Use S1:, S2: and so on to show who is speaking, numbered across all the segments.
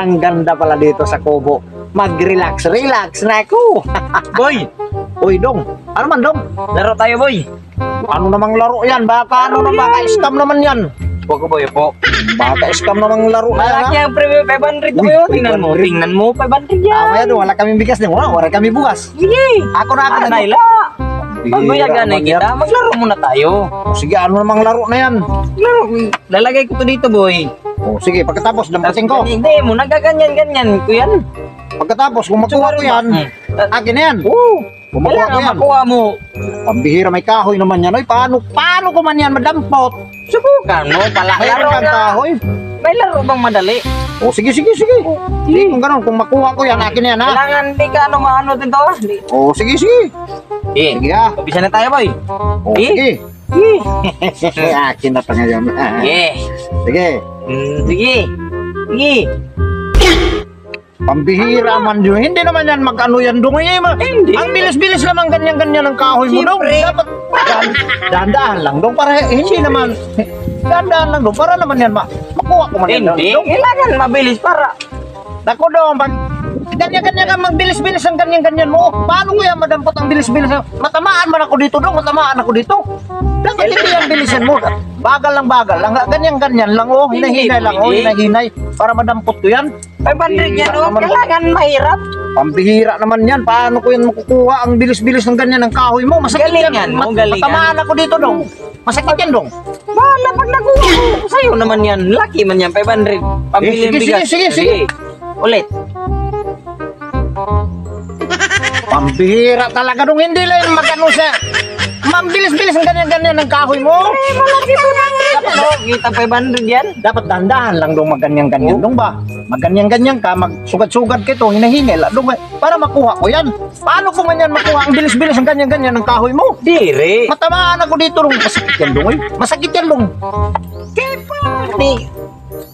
S1: Ang ganda pala dito sa kubo. Mag-relax na ako.
S2: Boy,
S1: Uy, Dong. Ano man, Dong?
S2: laro tayo, boy.
S1: Ano namang laro yan? Baka ano na, baka scam naman yan.
S2: Huwag ko, boy, po.
S1: Baka scam namang laro na yan,
S2: Malaki
S1: ha?
S2: ang premium 500 ko
S1: Uy,
S2: yun. Tingnan mo,
S1: 500.
S2: tingnan mo, 500 yan.
S1: Tama yan, wala kami bigas din. Wala kami bugas.
S2: Sige.
S1: Ako na,
S2: Naila. Pagbuyagan na kita, maglaro muna tayo.
S1: O, sige, ano namang laro na yan?
S2: Laro, lalagay ko to dito, boy.
S1: O, sige, pagkatapos, dampasin ko.
S2: Hindi mo, nagaganyan-ganyan ko yan.
S1: Pagkatapos, kung makuha ko yan, akin na yan.
S2: Oo.
S1: Kung makuha ko
S2: Kailangan
S1: yan.
S2: makuha mo.
S1: Pambihira, may kahoy naman yan. Oy, paano ko man yan madampot?
S2: Subukan mo, pala.
S1: Mayroon
S2: Laro
S1: kang
S2: na.
S1: kahoy.
S2: May laro bang madali?
S1: O, sige. Sige, kung ganun, kung makuha ko yan, akin na yan, ha?
S2: Kailangan di ka ano dito.
S1: O, sige. Sige, ha?
S2: Umpisa na tayo, boy.
S1: O, sige. Akin na pa ngayon.
S2: Sige.
S1: Sige.
S2: Sige. Sige.
S1: Pambihira man yun. Hindi naman yan mag-ano yan dong.
S2: Hindi.
S1: Ang bilis-bilis naman ganyan-ganyan ang kahoy mo dong.
S2: Siyempre.
S1: Dapat dahan-dahan lang dong. Para hindi naman. Dahan-dahan lang dong. Para naman yan makuha ko man yan
S2: Hindi.
S1: dong.
S2: Kailangan mabilis para.
S1: Dako dong. Pag ganyan-ganyan ka magbilis-bilis ang ganyan-ganyan mo. Paano ko yan madampot ang bilis-bilis? Matamaan man ako dito dong. Matamaan ako dito. Dapat hindi yan bilisan mo. Bagal lang. Ganyan-ganyan lang. Oh, hinahinay lang. Oh, hinahinay. Para madampot ko yan.
S2: 500 yan, oh. Kailangan mahirap.
S1: Pambihira naman yan. Paano ko yan makukuha ang bilis-bilis ng ganyan ng kahoy mo? Masakit
S2: Galingan
S1: yan.
S2: mo, galingan.
S1: Matamaan ako dito dong. Masakit yan dong.
S2: Bahala pag nakuha mo. Sa'yo naman yan. Lucky man yan, 500. Pambili ng
S1: Sige,
S2: bigas.
S1: sige.
S2: Ulit.
S1: Pambihira talaga dong. Hindi lang magano siya. Mambilis-bilis ang ganyan-ganyan ng kahoy mo.
S2: Malaki po na nga. Dapat, oh, kita 500 yan.
S1: Dapat dahan-dahan lang dong magganyan-ganyan dong ba? Magganyan-ganyan ka, magsugad-sugad ka ito, hinahinay lang dong para makuha ko yan. Paano ko man yan makuha ang bilis-bilis ang ganyan-ganyan ng kahoy mo?
S2: Dire.
S1: Matamaan ako dito dong. Masakit yan dong. Masakit yan dong.
S2: Kaya pa.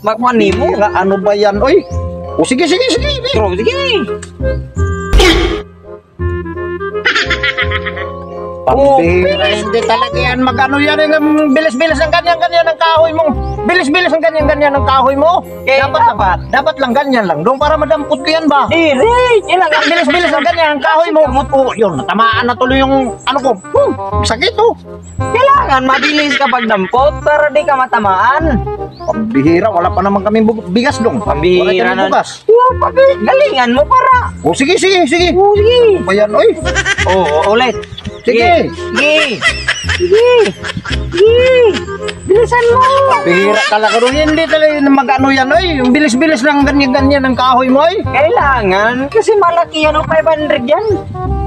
S2: Magmani mo.
S1: Ano ba yan? Oy. O sige.
S2: Bro, sige.
S1: Pambihira, hindi talaga yan. Magano yan yung bilis-bilis ang ganyan-ganyan ng kahoy mo. Bilis-bilis ang ganyan-ganyan ng kahoy mo.
S2: Kaya
S1: Dapat lang ganyan lang. Doon para madampot ko yan ba?
S2: Dire.
S1: Ang bilis-bilis ang ganyan ang kahoy mo. Oh, yun, natamaan na tuloy yung ano ko. Sakit oh.
S2: Kailangan mabilis kapag dampot para di ka matamaan.
S1: Pambihira, wala pa naman kami bigas dong.
S2: Pambihira
S1: Wala kami
S2: na.
S1: bugas.
S2: Galingan mo para.
S1: Oh, sige.
S2: Sige.
S1: Ano ba yan, oy?
S2: Ulit.
S1: Sige.
S2: Bilisan mo.
S1: Pambihira talaga doon. Hindi talaga mag-ano yan, oy. Yung bilis-bilis lang ganyan-ganyan ng kahoy mo, oy.
S2: Kailangan kasi malaki yan o 500 yan.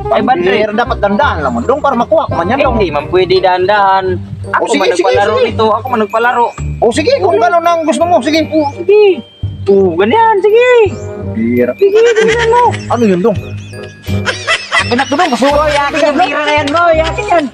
S2: 500.
S1: Dapat dandahan lang mo dong para makuha ko man yan dong.
S2: Hindi man pwede dahan-dahan. Ako
S1: sige,
S2: man
S1: sige,
S2: nagpalaro
S1: sige.
S2: nito. Ako man nagpalaro.
S1: O sige, kung gano'n ang gusto mo, sige.
S2: Sige. Ganyan. Sige.
S1: Pambihira.
S2: Sige, ganyan mo.
S1: Ano yun dong? Akin na to dong.
S2: Boy, yakin yung bira na yan, boy. Yakin yan.